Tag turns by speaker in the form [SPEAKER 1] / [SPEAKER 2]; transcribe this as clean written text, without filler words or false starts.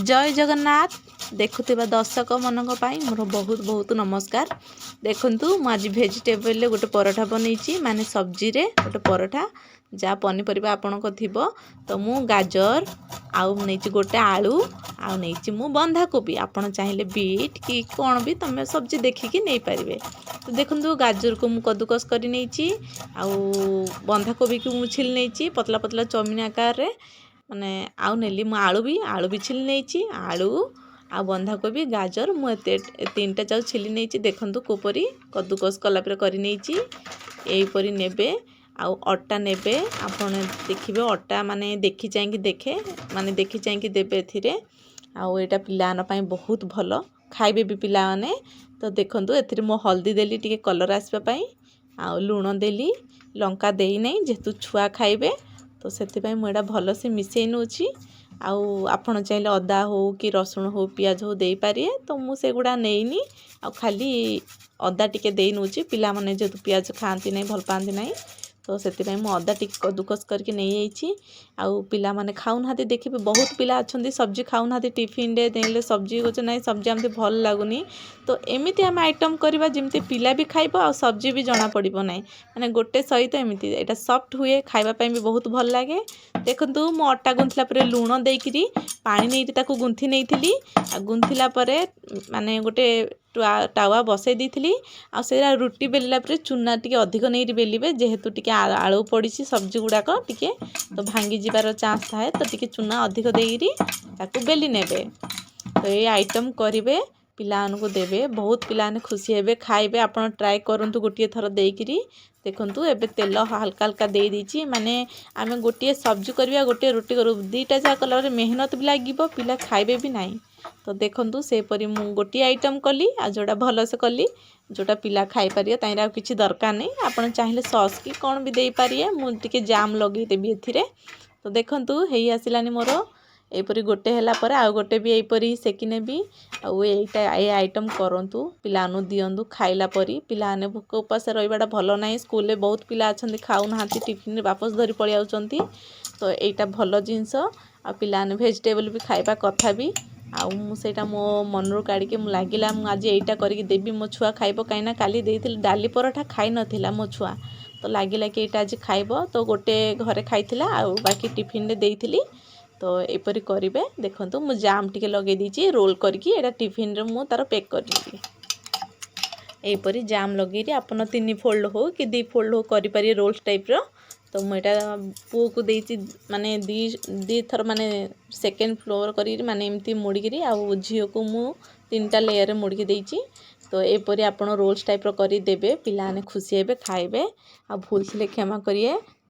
[SPEAKER 1] जय जगन्नाथ देखुवा दर्शक मानक मोर बहुत बहुत नमस्कार। देखंतु मु आज वेजिटेबल गोटे पराठा बनईची माने सब्जी रे गोटे पराठा जहाँ पनीपरिया आपणक थिबो तो मु गाजर आउ नहींची गोटे आलू आउ नहींची मु बंधाकोबी आपण चाहिले बीट कि कौन भी तुम सब्जी देखिकी नहीं पारे। तो देखंतु गाजर को मु कद्दूकस कर नहीं आउ बंधाकोबी को मु छिल नहीं पतला पतला चौमिन आकार रे माने आउ नेली मु आलू भी छिल नहीं आलू आ बंधाकोबी गाजर मुझे तीन टा चाउ छिली नहीं देखंतु कोपरी कद्दूकस कलापर कर नहीं यहीपरी नेबे आउ अट्टा नेबे आपण देखिबे अट्टा माने देखि चाहिए देखे माने देखि चाहिए देबे एथिरे आउ एटा पिलान पई बहुत भलो खाइबे भी पिला माने। तो देखंतु एथिरे मो हल्दी देली टिके कलर आसबा पई आउ लूण देली लंका देई नहीं जेतु छुआ खाइबे तो से मुझे भल से मिसई नौची आउ आपण चाहिए अदा हो कि रसुण हो पियाज हो दे पारे तो मुझे गुड़ा नहीं आ खाली अदा टिके दे नौची पिला माने जेतु पियाज खाती नहीं भल पाती नहीं तो से अदा टिके कद्दूकस करके नहीं जाइए आउ पिला माने खाऊना देखिए बहुत पिला अच्छा सब्जी खाऊना टिफिन रे देले सब्जी होचे ना सब्जी आमते भल लगुनी तो एमती आम आइटम करवा जमती पिला भी खाइब आ सब्जी भी जना पड़ो ना माने गोटे सहित एमती एटा सॉफ्ट हुए खाइबा भी बहुत भल लगे। देखंतु मो अट्टा गुंथला परे लूण देकरी पानी नहीं ताको गुंथी नहीं आ गुंथिला परे माने गोटे टावा बसई दी आ रुटी बेलला परे चूना टिके अधिक नहीं बेलिबे जेहेतु टिके आलू पड़ी सब्जी गुड़ाक टिके तो भांगी जीवार चांस थाए तो टिके चूना अधिक देरी ताकू बेली नेबे। तो ये आइटम करेंगे पिलाମାନଙ୍କୁ देवे बहुत पिलाने खुशी हेबे खाइबे आपण ट्राई करंतु गोटे थर देकरी देखंतु एबे तेल हल्का हल्का दे दीची माने आमे गोटे सब्जी करबा गोटे रोटी करू दीटा जा कलर मेहनत भी लागिबो पिला खाइबे भी नहीं। तो देखंतु से परी मु गोटे आइटम कली आ जोटा भल से कली जोटा पिला खाई पारिए ताइरा आ किछि दरकार नहीं आपण चाहिले सॉस की कौन भी दे पारिए मु टिके जाम लगे देबी एथिरे। तो देखंतु हेई आसिलानी मोर एपरी गोटे हैला पर आ गोटे भी एपरी सेकी नेबी आउ एटा ए आइटम करंतु पिलानु दियंतु खाइला परी पिलाने भूख उपास रहिबाटा भलो नाही स्कूल रे बहुत पिला अछंती खाउ नाहांती टिफिन रे वापस धरी पळि आउचंती तो एटा भलो जिंस आ पिलाने वेजिटेबल भी खाइबा कथा भी आउ मु सेटा मो मनरु काढी के मु लागिला मु आज एटा करी के देबी मो छुआ खाइबो काइना काली देइथिल डाली पराठा खाइ नथिला मो छुआ तो लागिला कि एटा आज खाइबो तो गोटे घरे खाइथिला आउ बाकी टिफिन रे देइथिली तो एपरी करेंगे। देखंतु मु जाम टिके लगे दीची रोल करके एटा टिफिन रे मु तार पैक करली एपरी जाम लगे आपन 3 फोल्ड हो कि 2 फोल्ड हो करि पारि रोल्स टाइप रो। तो मुझे पु को देची माने दी थर माने सेकेंड फ्लोर करी माने एमती मुड़िकी आउ झील को मु 3टा लेयर रे मुड़िकी देची तो एपरी आपन रोल्स टाइप रो करी देबे पिलाने खुशी हेबे खाइबे आ भूल से क्षमा करिए।